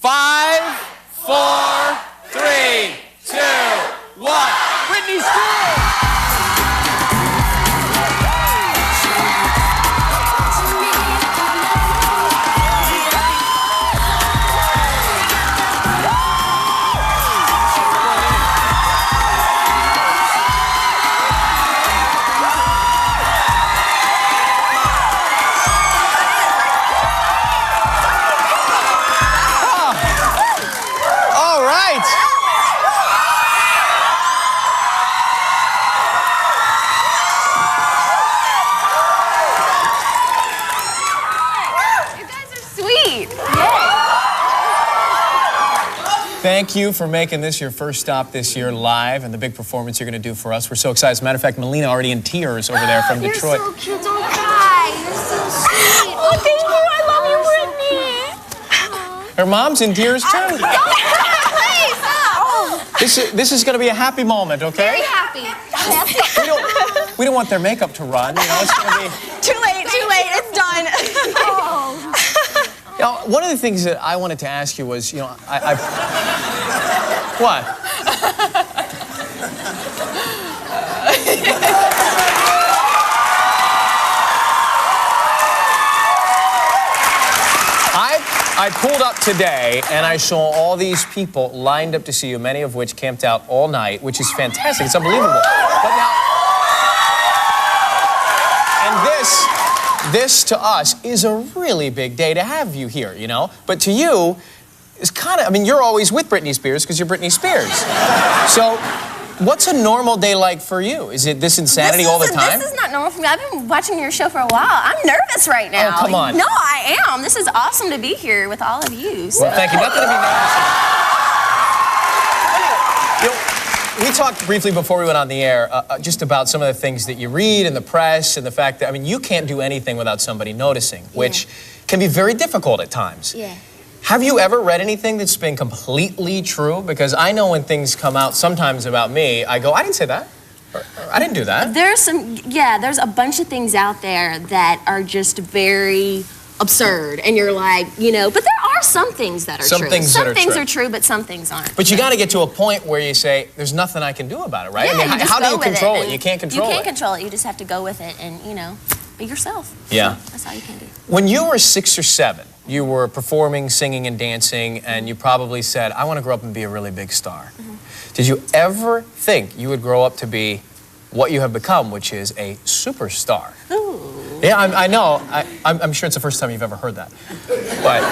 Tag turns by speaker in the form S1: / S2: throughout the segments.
S1: 5, 4, 3, 2, 1. Britney Spears! Thank you for making this your first stop this year live and the big performance you're going to do for us. We're so excited. As a matter of fact, Melina already in tears over there from Detroit.
S2: You're so cute. Don't cry. You're so sweet.
S3: Oh, thank you. I love you, Britney.
S1: Her mom's in tears, too.
S2: Don't cry, please.
S1: This is going to be a happy moment, okay?
S2: Very happy.
S1: We don't want their makeup to run. You know, it's going to be...
S3: Too late. It's done.
S1: You know, one of the things that I wanted to ask you was, you know, What? I pulled up today and I saw all these people lined up to see you, many of which camped out all night, which is fantastic. It's unbelievable. But now, and this to us is a really big day to have you here, you know? But to you, it's kind of, I mean, you're always with Britney Spears because you're Britney Spears. So, what's a normal day like for you? Is it this insanity all the time?
S3: This is not normal for me. I've been watching your show for a while. I'm nervous right now.
S1: Oh, come on.
S3: No, I am. This is awesome to be here with all of you. So.
S1: Well, thank you. Nothing to be nervous about. You know, we talked briefly before we went on the air just about some of the things that you read in the press and the fact that, I mean, you can't do anything without somebody noticing, which can be very difficult at times.
S2: Yeah.
S1: Have you ever read anything that's been completely true? Because I know when things come out sometimes about me, I go, I didn't say that. Or I didn't do that.
S3: There's a bunch of things out there that are just very absurd. And you're like, you know, but there are some things that are true. Some things are true, but some things aren't.
S1: But you got to get to a point where you say, there's nothing I can do about it, right?
S3: Yeah,
S1: I mean, how do you control it? You can't control it.
S3: You can't control it. You just have to go with it and, you know, be yourself.
S1: Yeah.
S3: So that's all you can do.
S1: When you were 6 or 7, you were performing, singing, and dancing, and you probably said, I want to grow up and be a really big star. Did you ever think you would grow up to be what you have become, which is a superstar?
S3: Ooh.
S1: Yeah, I know. I'm sure it's the first time you've ever heard that. But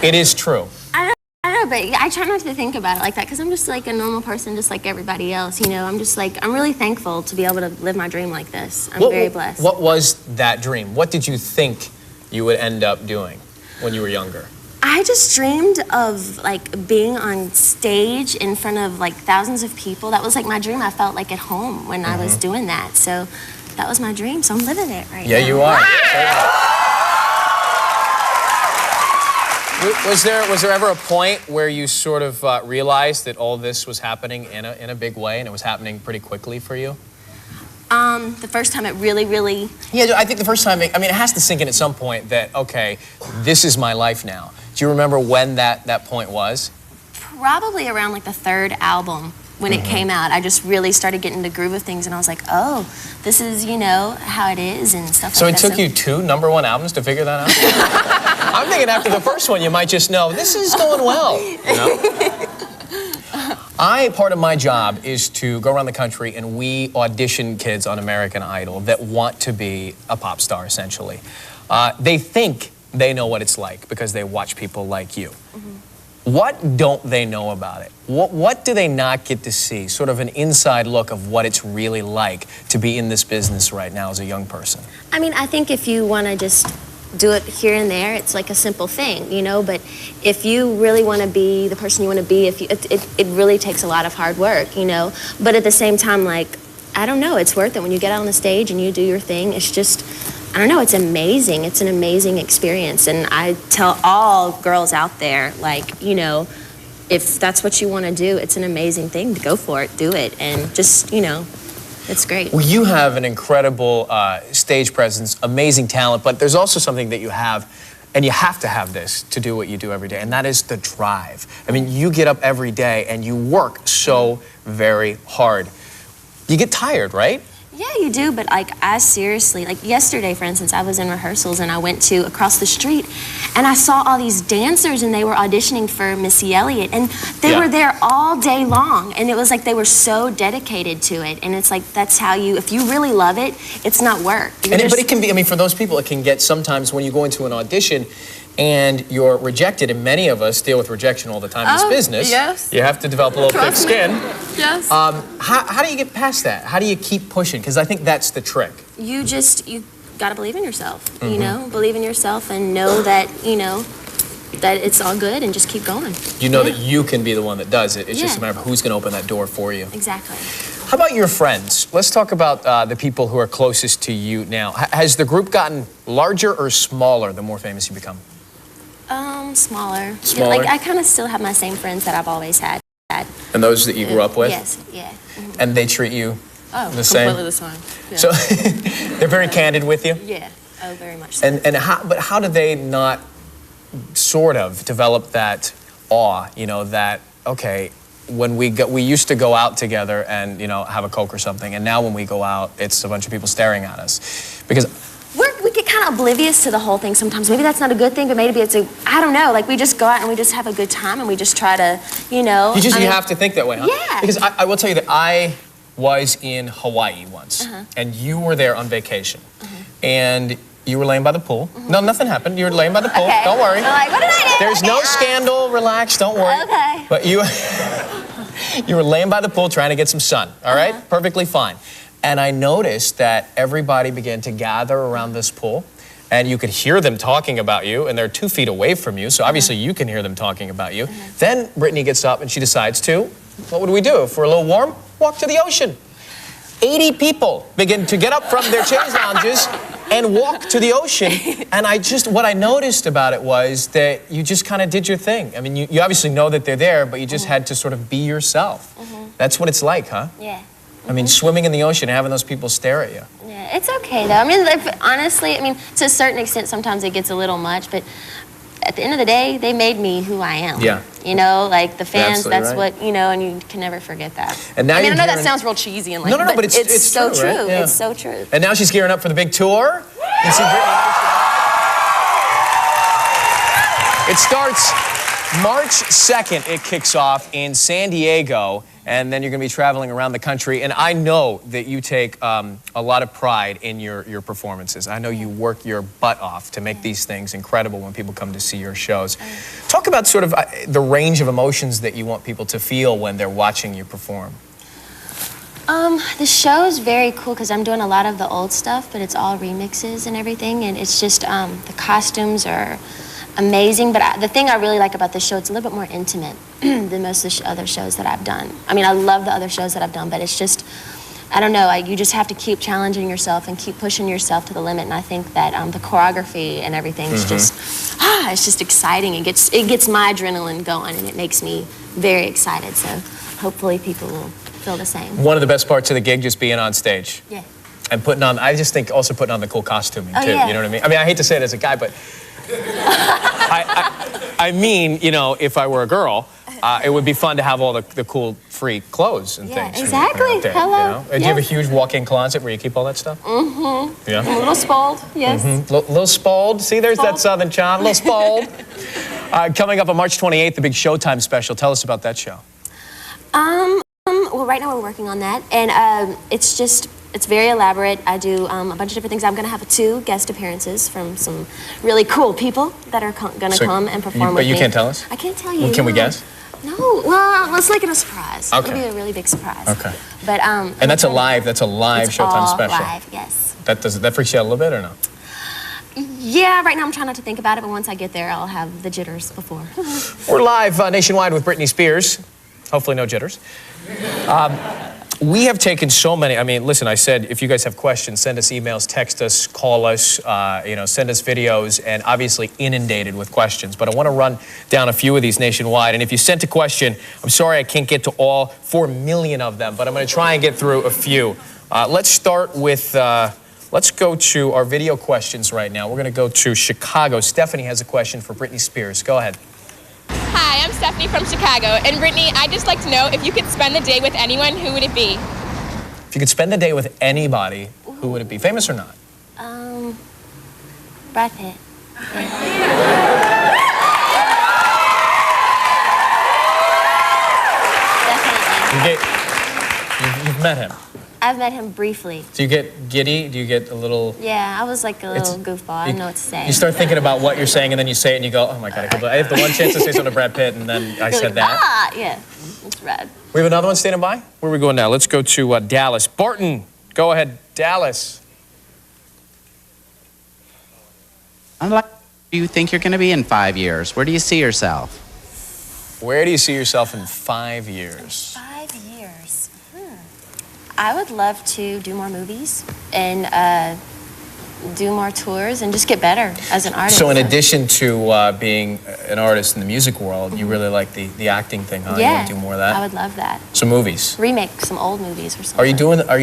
S1: it is true.
S3: I don't know, but I try not to think about it like that because I'm just like a normal person, just like everybody else, you know? I'm just like, I'm really thankful to be able to live my dream like this. I'm very blessed.
S1: What was that dream? What did you think you would end up doing when you were younger?
S3: I just dreamed of like being on stage in front of like thousands of people. That was like my dream. I felt like at home when I was doing that. So that was my dream. So I'm living it right now.
S1: Yeah, you are. Was there ever a point where you sort of realized that all this was happening in a big way and it was happening pretty quickly for you?
S3: The first time it really...
S1: Yeah, I think the first time, I mean, it has to sink in at some point that, okay, this is my life now. Do you remember when that point was?
S3: Probably around like the 3rd album when it came out. I just really started getting the groove of things and I was like, oh, this is, you know, how it is and stuff
S1: so
S3: like that.
S1: So it took you 2 #1 albums to figure that out? I'm thinking after the first one, you might just know, this is going well, you know? Part of my job is to go around the country and we audition kids on American Idol that want to be a pop star, essentially. They think they know what it's like because they watch people like you. What don't they know about it? What do they not get to see? Sort of an inside look of what it's really like to be in this business right now as a young person.
S3: I mean, I think if you want to just do it here and there, it's like a simple thing, you know, but if you really want to be the person you want to be, it really takes a lot of hard work, you know, but at the same time, like, I don't know, it's worth it when you get out on the stage and you do your thing. It's just, I don't know, it's amazing. It's an amazing experience, and I tell all girls out there, like, you know, if that's what you want to do, it's an amazing thing to go for it, do it, and just, you know, it's great.
S1: Well, you have an incredible stage presence, amazing talent, but there's also something that you have And you have to have this to do what you do every day, and that is the drive. I mean, you get up every day and you work so very hard. You get tired, right?
S3: Yeah, you do, but like I seriously, like yesterday, for instance, I was in rehearsals and I went to across the street and I saw all these dancers and they were auditioning for Missy Elliott and they were there all day long and it was like they were so dedicated to it and it's like that's how you, if you really love it, it's not work.
S1: But it can be, I mean, for those people, it can get sometimes when you go into an audition and you're rejected, and many of us deal with rejection all the time in this business.
S4: Yes.
S1: You have to develop a little thick skin.
S4: Yes.
S1: How do you get past that? How do you keep pushing? Because I think that's the trick.
S3: You gotta believe in yourself, you know? Believe in yourself and know that, you know, that it's all good and just keep going.
S1: You know that you can be the one that does it. It's just a matter of who's going to open that door for you.
S3: Exactly.
S1: How about your friends? Let's talk about the people who are closest to you now. Has the group gotten larger or smaller the more famous you become?
S3: Smaller.
S1: Smaller?
S3: Like I kind of still have my same friends that I've always had.
S1: And those that you grew up with?
S3: Yes, yeah. Mm-hmm.
S1: And they treat you the same?
S4: Completely the same. Yeah.
S1: So they're very candid with you?
S3: Yeah, oh, very much so.
S1: And how do they not sort of develop that awe, you know, that, okay, when we used to go out together and, you know, have a Coke or something, and now when we go out, it's a bunch of people staring at us. Because
S3: we get kind of oblivious to the whole thing sometimes. Maybe that's not a good thing, but maybe it's I don't know, like we just go out and we just have a good time and we just try to, you know.
S1: you have to think that way, huh?
S3: Yeah.
S1: Because I will tell you that I was in Hawaii once, and you were there on vacation, and you were laying by the pool. No, nothing happened. You were laying by the pool.
S3: Okay.
S1: Don't worry.
S3: I'm like, what did I do?
S1: There's no scandal. Relax. Don't worry.
S3: Okay.
S1: But you were laying by the pool trying to get some sun. All right? Perfectly fine. And I noticed that everybody began to gather around this pool, and you could hear them talking about you, and they're 2 feet away from you, so obviously you can hear them talking about you. Then Britney gets up and she decides to, what would we do? If we're a little warm, walk to the ocean. 80 people begin to get up from their chaise lounges and walk to the ocean. And what I noticed about it was that you just kind of did your thing. I mean, you obviously know that they're there, but you just had to sort of be yourself. That's what it's like, huh?
S3: Yeah.
S1: I mean, swimming in the ocean and having those people stare at you.
S3: Yeah, it's okay though. I mean, honestly, I mean, to a certain extent, sometimes it gets a little much, but at the end of the day, they made me who I am.
S1: Yeah.
S3: You know, like the fans,
S1: absolutely
S3: that's
S1: right.
S3: what, you know, and you can never forget that.
S1: And now
S4: I mean, I know
S1: gearing...
S4: that sounds real cheesy and like,
S1: No, but it's
S3: so
S1: true.
S3: true.
S1: Right? Yeah.
S3: It's so true.
S1: And now she's gearing up for the big tour. You see Britney. It starts March 2nd. It kicks off in San Diego. And then you're going to be traveling around the country. And I know that you take a lot of pride in your performances. I know you work your butt off to make these things incredible when people come to see your shows. Talk about sort of the range of emotions that you want people to feel when they're watching you perform.
S3: The show is very cool because I'm doing a lot of the old stuff, but it's all remixes and everything. And it's just, the costumes are amazing, but the thing I really like about this show, it's a little bit more intimate than most of the other shows that I've done. I mean, I love the other shows that I've done, but it's just, I don't know, you just have to keep challenging yourself and keep pushing yourself to the limit, and I think that the choreography and everything is just, it's just exciting. It gets my adrenaline going, and it makes me very excited, so hopefully people will feel the same.
S1: One of the best parts of the gig, just being on stage.
S3: Yeah.
S1: And putting on, I just think also putting on the cool costuming too,
S3: yeah.
S1: you know what I mean? I mean, I hate to say it as a guy, but I mean, you know, if I were a girl, it would be fun to have all the cool free clothes and things.
S3: Exactly.
S1: There,
S3: Hello.
S1: You know? Do you have a huge walk-in closet where you keep all that stuff? Yeah.
S4: a little spoiled, yes.
S1: Little spoiled. See, there's that southern charm. Little spoiled. Coming up on March 28th, the big Showtime special. Tell us about that show.
S3: Well, right now we're working on that, and it's very elaborate. I do a bunch of different things. I'm going to have 2 guest appearances from some really cool people that are going to come and perform with me.
S1: But you can't tell us?
S3: I can't tell you.
S1: Well, can we guess?
S3: No. Well, let's make it a surprise.
S1: Okay.
S3: It'll be a really big surprise.
S1: Okay.
S3: But
S1: and that's a live
S3: it's
S1: Showtime
S3: all
S1: special.
S3: live, yes.
S1: That freaks you out a little bit or no?
S3: Yeah, right now I'm trying not to think about it, but once I get there, I'll have the jitters before.
S1: We're live nationwide with Britney Spears. Hopefully no jitters. We have taken so many, I mean, listen, I said, if you guys have questions, send us emails, text us, call us, you know, send us videos, and obviously inundated with questions. But I want to run down a few of these nationwide. And if you sent a question, I'm sorry I can't get to all 4 million of them, but I'm going to try and get through a few. Let's start with Let's go to our video questions right now. We're going to go to Chicago. Stephanie has a question for Britney Spears. Go ahead.
S5: Hi, I'm Stephanie from Chicago. And Britney, I'd just like to know, if you could spend the day with anyone, who would it be?
S1: If you could spend the day with anybody, who would it be? Famous or not?
S3: Brad Pitt. Definitely.
S1: You've met him.
S3: I've met him briefly.
S1: Do you get giddy? Do you get a little...
S3: Yeah, I was like a little goofball. I didn't know what to say.
S1: You start thinking about what you're saying, and then you say it, and you go, oh my God, I have the one chance to say something to Brad Pitt, and then I said that.
S3: Ah, yeah, it's rad.
S1: We have another one standing by? Where are we going now? Let's go to Dallas. Barton, go ahead, Dallas.
S6: Where do you think you're going to be in 5 years? Where do you see yourself?
S1: Where do you see yourself in 5 years?
S3: 5 years. I would love to do more movies and do more tours and just get better as an artist.
S1: So in addition to being an artist in the music world, you really like the acting thing, huh?
S3: Yeah,
S1: You want to do more of that?
S3: I would love that.
S1: Some movies.
S3: Remake some old movies or something.
S1: Are you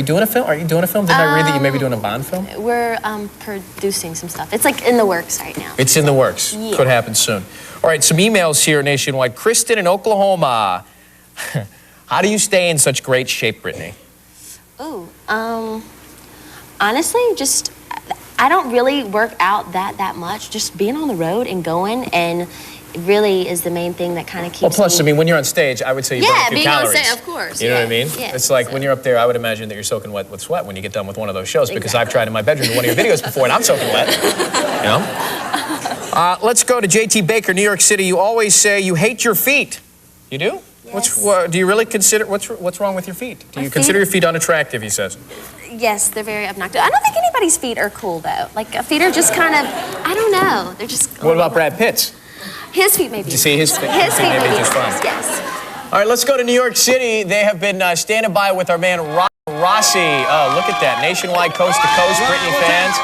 S1: doing a film? Are you doing a film? Didn't I read that you may be doing a Bond film?
S3: We're producing some stuff. It's like in the works right now.
S1: It's in the works.
S3: Yeah.
S1: Could happen soon. All right, some emails here nationwide. Kristen in Oklahoma. How do you stay in such great shape, Britney?
S3: Ooh, honestly, just I don't really work out that much. Just being on the road and going, and it really is the main thing that kind of keeps.
S1: Well, plus,
S3: me...
S1: I mean, when you're on stage, I would say you burn a few
S3: being
S1: calories.
S3: on stage, of course.
S1: You know what I mean?
S3: Yeah,
S1: it's like
S3: so.
S1: when you're up there, I would imagine that you're soaking wet with sweat when you get done with one of those shows, because I've tried in my bedroom to one of your videos before, and I'm soaking wet. You know. Let's go to JT Baker, New York City. You always say you hate your feet. You do?
S3: Yes.
S1: Do you really consider what's wrong with your feet? Do you consider your feet unattractive? He says.
S3: Yes, they're very obnoxious. I don't think anybody's feet are cool though. Like feet are just kind of, I don't know. They're just.
S1: What about Brad Pitt's?
S3: His feet maybe.
S1: Did you see his feet?
S3: His feet
S1: Maybe
S3: maybe
S1: just fine.
S3: Yes.
S1: All right, let's go to New York City. They have been standing by with our man Rossi. Oh, look at that. Nationwide, coast to coast, Britney fans.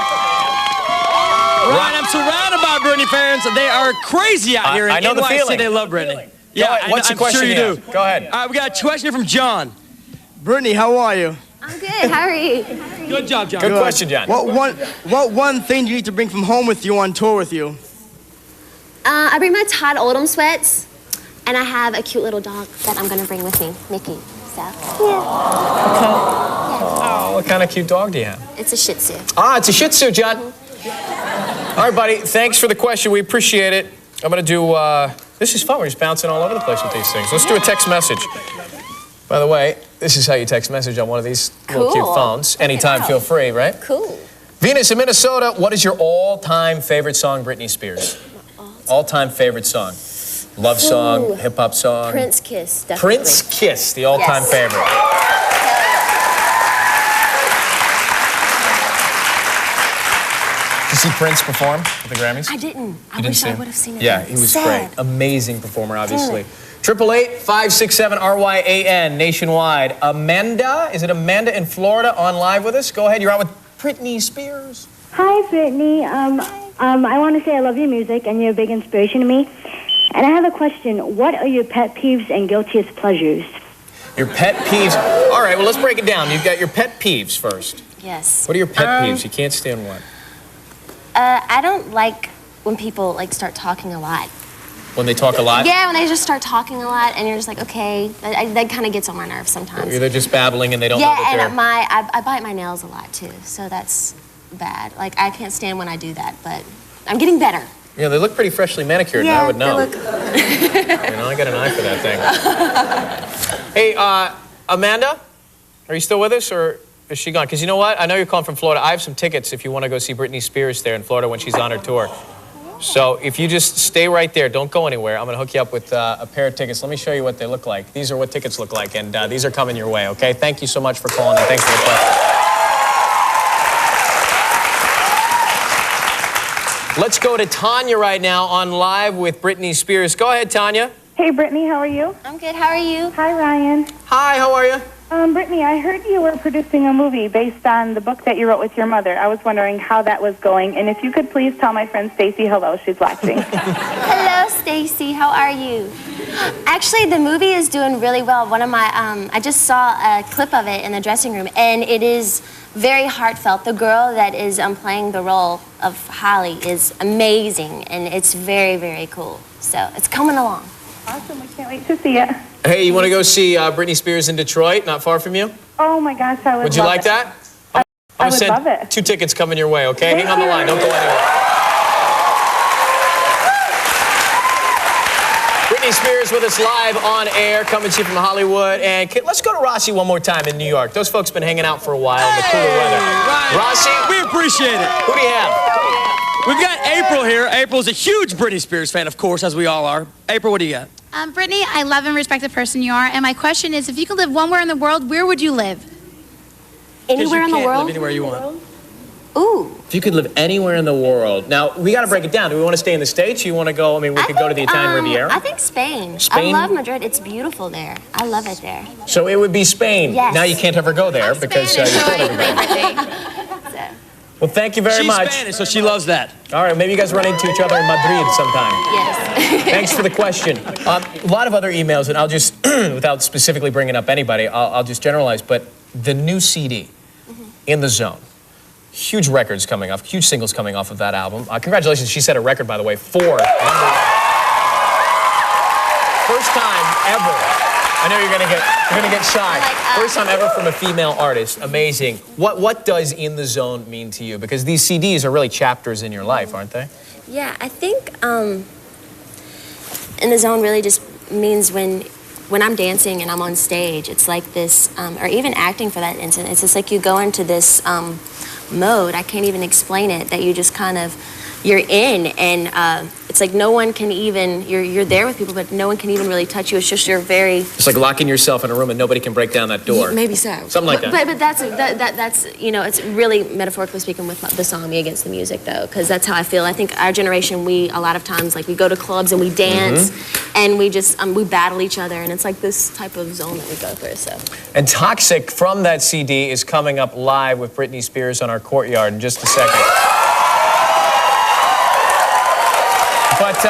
S7: Ryan, I'm surrounded by Britney fans. They are crazy out here in
S1: I know the
S7: NYC.
S1: feeling.
S7: They love Britney.
S1: Yeah, what's the question
S7: I'm sure you
S1: do?
S7: do.
S1: Go ahead.
S7: All right, we got a question here from John. Britney, how are you?
S3: I'm good. How are you?
S7: Good job, John.
S1: Good question, John.
S7: What one thing do you need to bring from home with you on tour with you?
S3: I bring my Todd Oldham sweats, and I have a cute little dog that I'm gonna bring with me, Mickey. So yeah.
S1: Oh, what kind of cute dog do you have?
S3: It's a Shih Tzu.
S1: Ah, it's a Shih Tzu, John. All right, buddy. Thanks for the question. We appreciate it. I'm going to do, this is fun. We're just bouncing all over the place with these things. Let's do a text message. By the way, this is how you text message on one of these little cute phones. Anytime, feel free, right?
S3: Cool.
S1: Venus in Minnesota, what is your all-time favorite song, Britney Spears? All-time favorite song. Love song, hip-hop song?
S3: Prince Kiss, definitely.
S1: Prince Kiss, the all-time favorite. Did you see Prince perform at the Grammys?
S3: I didn't. I
S1: You
S3: wish
S1: didn't
S3: I
S1: see
S3: would have seen it.
S1: Yeah, he was
S3: Sad.
S1: great. Amazing performer, obviously. 888-567-RYAN nationwide. Amanda, is it Amanda in Florida on live with us? Go ahead, you're on with Britney Spears.
S8: Hi, Britney. I want to say I love your music, and you're a big inspiration to me. And I have a question. What are your pet peeves and guiltiest pleasures?
S1: Your pet peeves. All right, well, let's break it down. You've got your pet peeves first.
S3: Yes.
S1: What are your pet peeves? You can't stand what?
S3: I don't like when people like start talking a lot.
S1: When they talk a lot?
S3: Yeah, when they just start talking a lot, and you're just like, okay, that kind of gets on my nerves sometimes.
S1: They're just babbling and they don't know that
S3: Yeah,
S1: they're...
S3: and I bite my nails a lot too, so that's bad. Like I can't stand when I do that, but I'm getting better.
S1: Yeah, they look pretty freshly manicured, and I would know.
S3: They look...
S1: You know, I got an eye for that thing. Hey, Amanda, are you still with us, or is she gone? Because you know what? I know you're calling from Florida. I have some tickets if you want to go see Britney Spears there in Florida when she's on her tour. So if you just stay right there, don't go anywhere. I'm going to hook you up with a pair of tickets. Let me show you what they look like. These are what tickets look like, and these are coming your way, okay? Thank you so much for calling, and thanks for the question. Let's go to Tanya right now on live with Britney Spears. Go ahead, Tanya.
S8: Hey, Britney, how are you?
S3: I'm good. How are you?
S8: Hi, Ryan.
S1: Hi, how are you?
S9: Britney, I heard you were producing a movie based on the book that you wrote with your mother. I was wondering how that was going, and if you could please tell my friend Stacy hello. She's watching.
S3: Hello, Stacy. How are you? Actually, the movie is doing really well. One of my, I just saw a clip of it in the dressing room, and it is very heartfelt. The girl that is playing the role of Holly is amazing, and it's very, very cool. So it's coming along.
S9: Awesome. We can't wait to see it.
S1: Hey, you want to go see Britney Spears in Detroit, not far from you?
S9: Oh, my gosh, I would
S1: Would you
S9: love
S1: like
S9: it.
S1: that?
S9: I would love it.
S1: 2 tickets coming your way, okay?
S9: Thank
S1: Hang on the
S9: you.
S1: line. Don't go anywhere. Britney Spears with us live on air, coming to you from Hollywood. And let's go to Rossi one more time in New York. Those folks been hanging out for a while in the cooler weather.
S7: Right.
S1: Rossi,
S7: We appreciate it.
S1: who do you have?
S7: We've got April here. April's a huge Britney Spears fan, of course, as we all are. April, what do you got?
S2: Brittany, I love and respect the person you are, and my question is, if you could live one in the world, where would you live?
S3: Anywhere in the
S7: Live
S3: world?
S7: anywhere you want.
S3: Ooh.
S1: If you could live anywhere in the world. Now, we got to break it down. Do we want to stay in the States? You want to go, I mean, we could go to the Italian Riviera.
S3: I think Spain.
S1: Spain?
S3: I love Madrid. It's beautiful there. I love it there.
S1: So it would be Spain.
S3: Yes.
S1: Now you can't ever go there because you told everybody.
S3: So.
S1: Well, thank you very much.
S7: She's Spanish, so she loves that.
S1: All right, maybe you guys run into each other in Madrid sometime.
S3: Yes.
S1: Thanks for the question. A lot of other emails, and I'll just, without specifically bringing up anybody, I'll just generalize, but the new CD, In the Zone, huge records coming off, huge singles coming off of that album. Congratulations, she set a record, by the way, 4. First time ever. I know you're gonna get shy. First time ever from a female artist. Amazing. What does In the Zone mean to you? Because these CDs are really chapters in your life, aren't they?
S3: Yeah, I think In the Zone really just means when I'm dancing and I'm on stage, it's like this, or even acting for that instance, it's just like you go into this mode, I can't even explain it, that you just kind of, you're in, and it's like no one can even, you're there with people, but no one can even really touch you. It's just you're very...
S1: It's like locking yourself in a room and nobody can break down that door.
S3: Maybe so.
S1: Something like that.
S3: But that's, you know, it's really metaphorically speaking with the song Me Against the Music, though, because that's how I feel. I think our generation, we, a lot of times, like, we go to clubs and we dance, and we just, we battle each other, and it's like this type of zone that we go through, so. And
S1: Toxic from that CD is coming up live with Britney Spears on our courtyard in just a second. But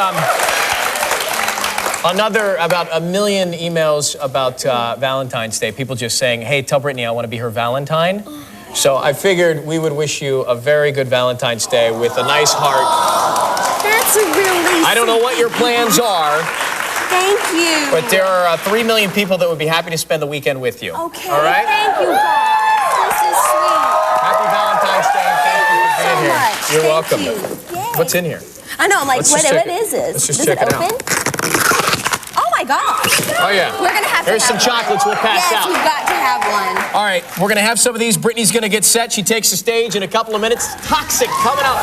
S1: about 1 million emails about Valentine's Day. People just saying, hey, tell Britney I want to be her Valentine. So I figured we would wish you a very good Valentine's Day with a nice heart.
S3: That's really
S1: I don't know what your plans are.
S3: Thank you.
S1: But there are 3 million people that would be happy to spend the weekend with you.
S3: Okay.
S1: All right?
S3: Thank you, guys. This is sweet.
S1: Happy Valentine's Day. Thank you for being here.
S3: Much.
S1: You're
S3: Thank
S1: welcome.
S3: You. Yay.
S1: What's in here?
S3: I know, I'm like,
S1: Let's
S3: what
S1: just check
S3: is this?
S1: Let's just
S3: Does
S1: check
S3: it
S1: it
S3: open?
S1: out.
S3: Oh my gosh.
S1: Oh yeah.
S3: We're gonna have
S1: There's
S3: to
S1: some
S3: have
S1: chocolates we'll pass
S3: yes,
S1: out.
S3: we've got to have one.
S1: All right, we're gonna have some of these. Brittany's gonna get set. She takes the stage in a couple of minutes. Toxic coming up.